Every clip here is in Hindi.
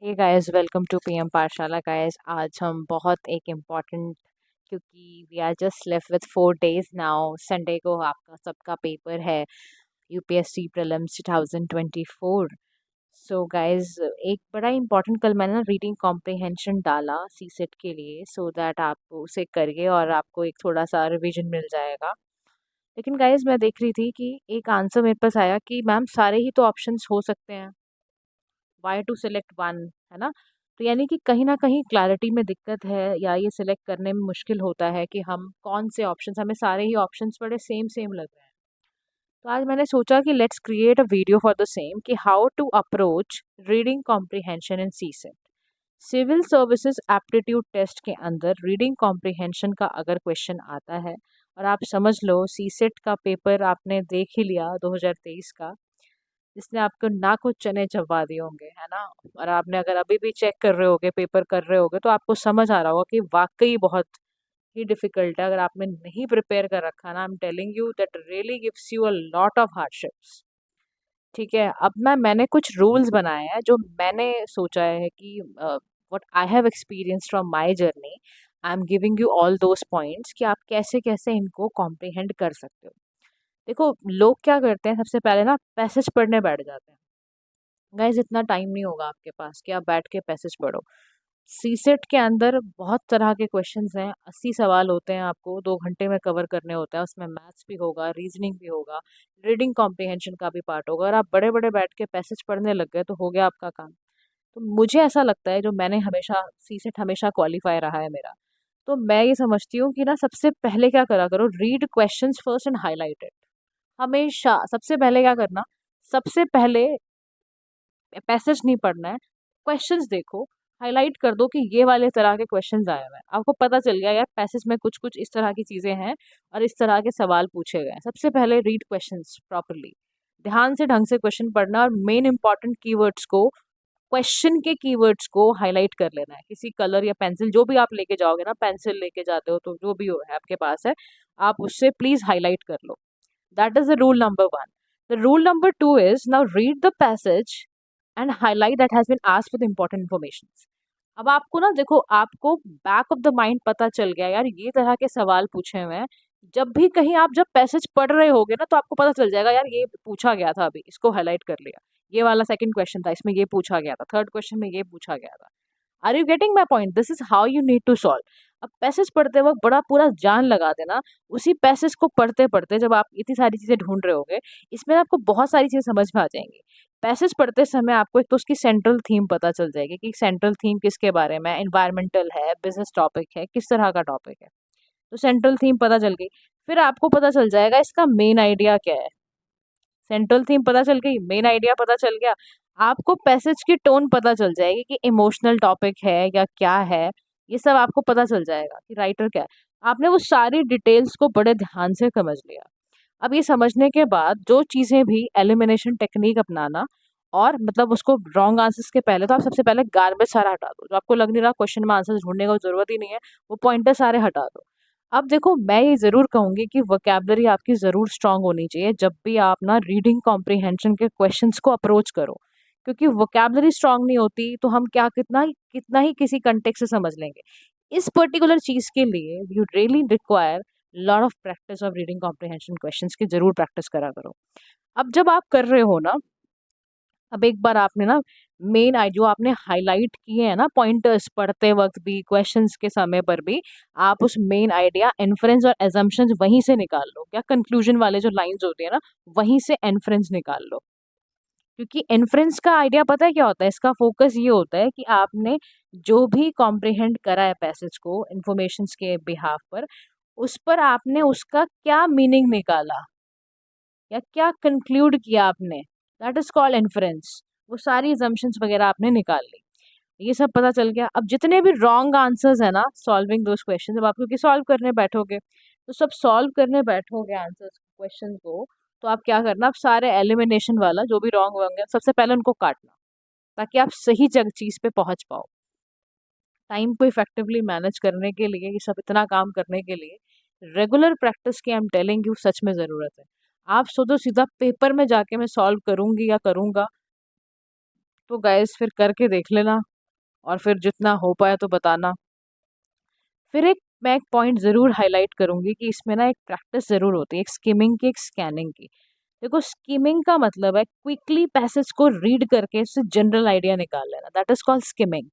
Hey guys, welcome to PM Pathshala. Guys, आज हम बहुत एक इम्पॉर्टेंट, क्योंकि we are just left with 4 days now. Sunday को आपका सबका पेपर है, यूपीएससी प्रीलिम्स 2024। सो गाइस, एक बड़ा इम्पॉर्टेंट, कल मैंने ना रीडिंग कॉम्प्रिहेंशन डाला सीसेट के लिए, सो दैट आप उसे करिए और आपको एक थोड़ा सा रिवीजन मिल जाएगा। लेकिन गाइस, मैं देख रही थी कि एक आंसर मेरे पास आया कि मैम सारे ही तो ऑप्शंस हो सकते हैं, वाई टू सिलेक्ट वन, है ना। तो यानी कि कहीं ना कहीं क्लैरिटी में दिक्कत है, या ये सिलेक्ट करने में मुश्किल होता है कि हम कौन से ऑप्शंस, हमें सारे ही ऑप्शंस बड़े सेम सेम लग रहे हैं। तो आज मैंने सोचा कि let's create a video for the same, कि how to approach reading comprehension in CSAT. Civil services aptitude test के अंदर रीडिंग कॉम्प्रिहेंशन का अगर क्वेश्चन आता है, और आप समझ लो सीसेट का पेपर आपने देख ही लिया 2023 का, जिसने आपको ना कुछ चने चबा दिए होंगे, है ना। और आपने अगर अभी भी चेक कर रहे होगे, पेपर कर रहे होगे, तो आपको समझ आ रहा होगा कि वाकई बहुत ही डिफिकल्ट है। अगर आपने नहीं प्रिपेयर कर रखा ना, आई am telling you that really gives you a lot of hardships. ठीक है, अब मैंने कुछ रूल्स बनाए हैं जो मैंने सोचा है कि what I have experience from my journey. I am giving you all those points कि आप कैसे कैसे इनको कॉम्प्रिहेंड कर सकते हो। देखो, लोग क्या करते हैं, सबसे पहले ना पैसेज पढ़ने बैठ जाते हैं। गाइस, इतना टाइम नहीं होगा आपके पास कि आप बैठ के पैसेज पढ़ो। सीसेट के अंदर बहुत तरह के क्वेश्चंस हैं, 80 सवाल होते हैं, आपको 2 घंटे में कवर करने होता है। उसमें मैथ्स भी होगा, रीजनिंग भी होगा, रीडिंग कॉम्प्रिहेंशन का भी पार्ट होगा। और आप बड़े बड़े बैठ के पैसेज पढ़ने लग गए तो हो गया आपका काम। तो मुझे ऐसा लगता है, जो मैंने हमेशा, सीसेट हमेशा क्वालिफाई रहा है मेरा, तो मैं ये समझती हूँ कि ना सबसे पहले क्या करा करो, read questions first and highlight it. हमेशा सबसे पहले क्या करना, सबसे पहले पैसेज नहीं पढ़ना है, क्वेश्चंस देखो, हाईलाइट कर दो कि ये वाले तरह के क्वेश्चंस आए हुए हैं। आपको पता चल गया यार, पैसेज में कुछ कुछ इस तरह की चीजें हैं और इस तरह के सवाल पूछे गए हैं। सबसे पहले रीड क्वेश्चंस प्रॉपरली, ध्यान से ढंग से क्वेश्चन पढ़ना, और मेन इंपॉर्टेंट कीवर्ड्स को, क्वेश्चन के कीवर्ड्स को हाईलाइट कर लेना है। किसी कलर या पेंसिल, जो भी आप लेके जाओगे ना, पेंसिल लेके जाते हो तो जो भी हो है आपके पास है, आप उससे प्लीज हाईलाइट कर लो। That is the rule number one. The rule number two is, now read the passage and highlight that has been asked with important information. अब आपको ना, देखो, आपको बैक ऑफ द माइंड पता चल गया यार, ये तरह के सवाल पूछे हुए हैं। जब भी कहीं आप जब पैसेज पढ़ रहे होगे ना, तो आपको पता चल जाएगा यार, ये पूछा गया था, अभी इसको हाईलाइट कर लिया। ये वाला सेकंड क्वेश्चन था, इसमें ये पूछा गया था, थर्ड क्वेश्चन में ये पूछा गया था। Are you getting my point? This is how you need to solve. अब पैसेज पढ़ते वक्त बड़ा पूरा जान लगा देना। उसी पैसेज को पढ़ते पढ़ते जब आप इतनी सारी चीजें ढूंढ रहे होगे, इसमें आपको बहुत सारी चीजें समझ में आ जाएंगी। पैसेज पढ़ते समय आपको एक तो उसकी सेंट्रल थीम पता चल जाएगी कि सेंट्रल थीम किसके बारे में, एनवायरमेंटल है, बिजनेस टॉपिक है, किस तरह का टॉपिक है। तो सेंट्रल थीम पता चल गई। फिर आपको पता चल जाएगा इसका मेन आइडिया क्या है। सेंट्रल थीम पता चल गई, मेन आइडिया पता चल गया। आपको पैसेज की टोन पता चल जाएगी कि इमोशनल टॉपिक है या क्या है। ये सब आपको पता चल जाएगा कि राइटर क्या है। आपने वो सारी डिटेल्स को बड़े ध्यान से समझ लिया। अब ये समझने के बाद जो चीजें भी, एलिमिनेशन टेक्निक अपनाना, और मतलब उसको रॉन्ग आंसर्स के पहले तो आप सबसे पहले गार्बेज सारा हटा दो। जो आपको लग नहीं रहा क्वेश्चन में आंसर ढूंढने की जरूरत ही नहीं है, वो पॉइंटर सारे हटा दो। अब देखो, मैं ये जरूर कहूंगी कि वोकैबलरी आपकी जरूर स्ट्रांग होनी चाहिए जब भी आप ना रीडिंग कॉम्प्रिहेंशन के क्वेश्चंस को अप्रोच करो। क्योंकि वोकैबलरी स्ट्रांग नहीं होती तो हम क्या, कितना ही किसी कंटेक्स्ट से समझ लेंगे। इस पर्टिकुलर चीज के लिए you really require lot of practice of reading comprehension questions की, जरूर प्रैक्टिस करा करो। अब जब आप कर रहे हो ना, अब एक बार आपने ना मेन आई जो आपने हाईलाइट किए हैं ना पॉइंटर्स, पढ़ते वक्त भी, क्वेश्चंस के समय पर भी, आप उस मेन आइडिया, इन्फ्रेंस और एजम्पशंस वहीं से निकाल लो। क्या, कंक्लूजन वाले जो लाइंस होती है ना, वहीं से इन्फ्रेंस निकाल लो। क्योंकि इन्फ्रेंस का आइडिया पता है क्या होता है, इसका फोकस ये होता है कि आपने जो भी कॉम्प्रिहेंड करा है पैसेज को, इंफॉर्मेशंस के बिहाफ पर, उस पर आपने उसका क्या मीनिंग निकाला, या क्या कंक्लूड किया आपने। That is called inference. वो सारी assumptions वगैरह आपने निकाल ली, ये सब पता चल गया। अब जितने भी रॉन्ग आंसर्स है ना, सॉल्विंग दोस क्वेश्चन, जब आप क्योंकि सॉल्व करने बैठोगे, तो सब सॉल्व करने बैठोगे आंसर्स क्वेश्चन को, तो आप क्या करना, आप सारे एलिमिनेशन वाला जो भी रॉन्ग होंगे, सबसे पहले उनको काटना, ताकि आप सही जग चीज पे पहुंच पाओ। टाइम को इफेक्टिवली मैनेज करने के लिए, ये सब इतना काम करने के लिए रेगुलर प्रैक्टिस की, आई एम टेलिंग यू, सच में जरूरत है। आप सोचो सीधा पेपर में जाके मैं सॉल्व करूंगी या करूंगा, तो गाइस फिर करके देख लेना, और फिर जितना हो पाया तो बताना। फिर मैं एक पॉइंट ज़रूर हाईलाइट करूँगी कि इसमें ना एक प्रैक्टिस ज़रूर होती है, एक स्किमिंग की, एक स्कैनिंग की। देखो, स्किमिंग का मतलब है क्विकली पैसेज को रीड करके इससे जनरल आइडिया निकाल लेना, that is called skimming.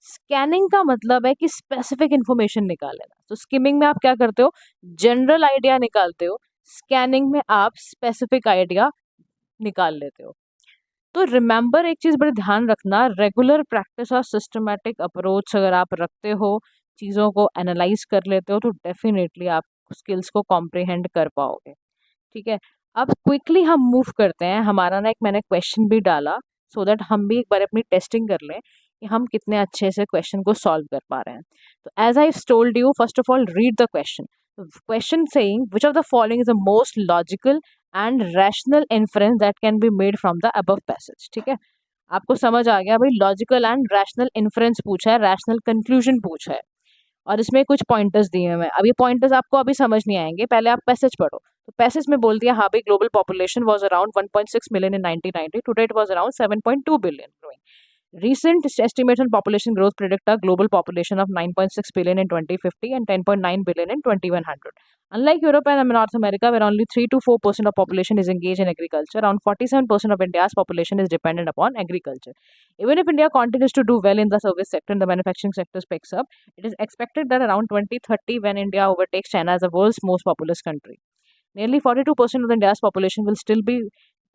Scanning का मतलब है कि स्पेसिफिक इन्फॉर्मेशन निकाल लेना। तो स्किमिंग में आप क्या करते हो, जनरल आइडिया निकालते हो, स्कैनिंग में आप स्पेसिफिक आइडिया निकाल लेते हो। तो रिमेंबर, एक चीज़ बड़ी ध्यान रखना, रेगुलर प्रैक्टिस और सिस्टमेटिक अप्रोच अगर आप रखते हो, चीज़ों को एनालाइज कर लेते हो, तो डेफिनेटली आप स्किल्स को कॉम्प्रिहेंड कर पाओगे। ठीक है, अब क्विकली हम मूव करते हैं। हमारा ना एक मैंने क्वेश्चन भी डाला, सो दैट हम भी एक बार अपनी टेस्टिंग कर लें कि हम कितने अच्छे से क्वेश्चन को सॉल्व कर पा रहे हैं। तो as I told you, first of all read the question. Question saying which of the following is the most logical and rational inference that can be made from the above passage. ठीक है, आपको समझ आ गया भाई, लॉजिकल एंड रैशनल इन्फरेंस पूछा है, रैशनल कंक्लूजन पूछा है, और इसमें कुछ पॉइंटर्स दिए हुए हैं। अब ये पॉइंटर्स आपको अभी समझ नहीं आएंगे, पहले आप पैसेज पढ़ो। तो पैसेज में बोल दिया, हाँ भाई, global population was around 1.6 million in 1990, today it was around 7.2 billion, growing. Recent estimates on population growth predict a global population of 9.6 billion in 2050 and 10.9 billion in 2100. Unlike Europe and North America, where only 3 to 4% of population is engaged in agriculture, around 47% of India's population is dependent upon agriculture. Even if India continues to do well in the service sector and the manufacturing sector picks up, it is expected that around 2030, when India overtakes China as the world's most populous country, nearly 42% of India's population will still be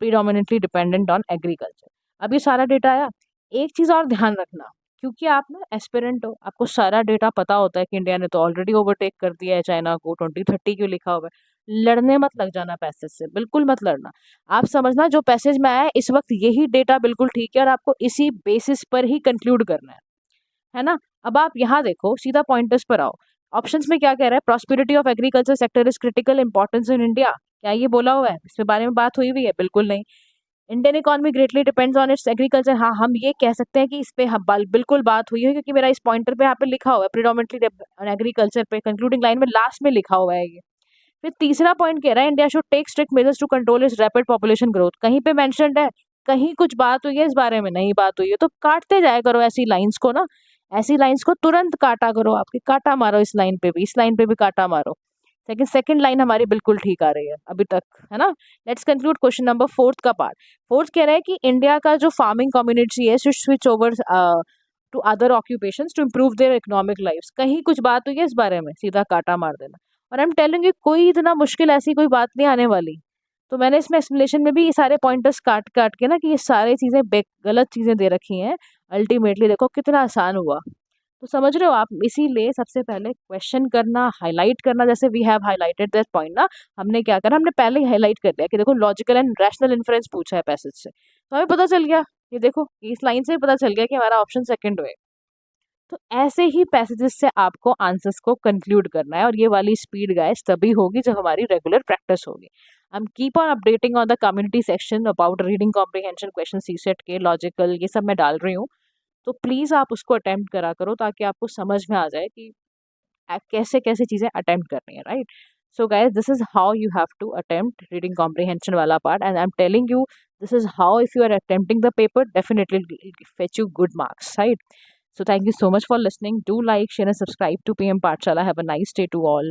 predominantly dependent on agriculture. अब ये सारा डेटा आया। एक चीज़ और ध्यान रखना, क्योंकि आप ना एस्पिरेंट हो, आपको सारा डेटा पता होता है कि इंडिया ने तो ऑलरेडी ओवरटेक कर दिया है चाइना को, 2030 क्यों लिखा हुआ है। लड़ने मत लग जाना पैसेज से, बिल्कुल मत लड़ना। आप समझना जो पैसेज में आया है इस वक्त यही डेटा बिल्कुल ठीक है, और आपको इसी बेसिस पर ही कंक्लूड करना है ना। अब आप यहाँ देखो, सीधा पॉइंटर्स पर आओ। ऑप्शंस में क्या कह रहा है, prosperity of agriculture sector is critical importance in India, क्या ये बोला हुआ है, इसके बारे में बात हुई हुई है? बिल्कुल नहीं। Indian economy greatly depends on it's agriculture, हाँ हम ये कह सकते हैं कि इस पे बिल्कुल बात हुई है, क्योंकि मेरा इस पॉइंटर पे यहाँ पे लिखा हुआ है प्रीडोमिनेटली ऑन एग्रीकल्चर पे, कंक्लूडिंग लाइन में लास्ट में लिखा हुआ है ये। फिर तीसरा पॉइंट कह रहा है, India should take strict measures to control its rapid population growth, कहीं पे मेंशन्ड है, कहीं कुछ बात हुई है इस बारे में? नहीं बात हुई है। तो काटते जाया करो ऐसी लाइंस को ना, ऐसी लाइंस को तुरंत काटा करो, आपकी काटा मारो, इस लाइन पे भी, इस लाइन पे भी काटा मारो। सेकंड लाइन हमारी बिल्कुल ठीक आ रही है अभी तक, है ना। Let's conclude question number fourth का पार्ट। फोर्थ कह रहा है कि इंडिया का जो फार्मिंग कम्युनिटी है, switch over to other occupations to improve their economic lifes, कहीं कुछ बात हुई है इस बारे में? सीधा काटा मार देना। और आई एम टेलिंग यू, कोई इतना मुश्किल ऐसी कोई बात नहीं आने वाली। तो मैंने इसमें एक्सप्लेनेशन में भी ये सारे पॉइंटर्स काट काट के ना, कि ये सारी चीज़ें गलत चीज़ें दे रखी हैं, अल्टीमेटली देखो कितना आसान हुआ। तो समझ रहे हो आप, इसीलिए सबसे पहले क्वेश्चन करना, हाईलाइट करना, जैसे we have highlighted that point ना, हमने क्या करा, हमने पहले ही हाईलाइट कर दिया कि देखो लॉजिकल एंड रैशनल इन्फरेंस पूछा है पैसेज से, तो हमें पता चल गया। ये देखो, इस लाइन से पता चल गया कि हमारा ऑप्शन सेकंड होएगा। तो ऐसे ही पैसेजेस से आपको आंसर्स को कंक्लूड करना है, और ये वाली स्पीड गाइस तभी होगी जब हमारी रेगुलर प्रैक्टिस होगी। I am keep on updating on the community section about reading comprehension question, CSAT के लॉजिकल, ये सब मैं डाल रही हूँ। तो प्लीज़ आप उसको अटेम्प्ट करा करो, ताकि आपको समझ में आ जाए कि कैसे कैसे चीज़ें अटेम्प्ट करनी है, right. So guys, this is how you have to attempt reading comprehension वाला part, and I am telling you, this is how, if you are attempting the paper, definitely fetch you good marks, right? So thank you so much for listening. Do like, share and subscribe to PM Pathshala. Have a nice day to all.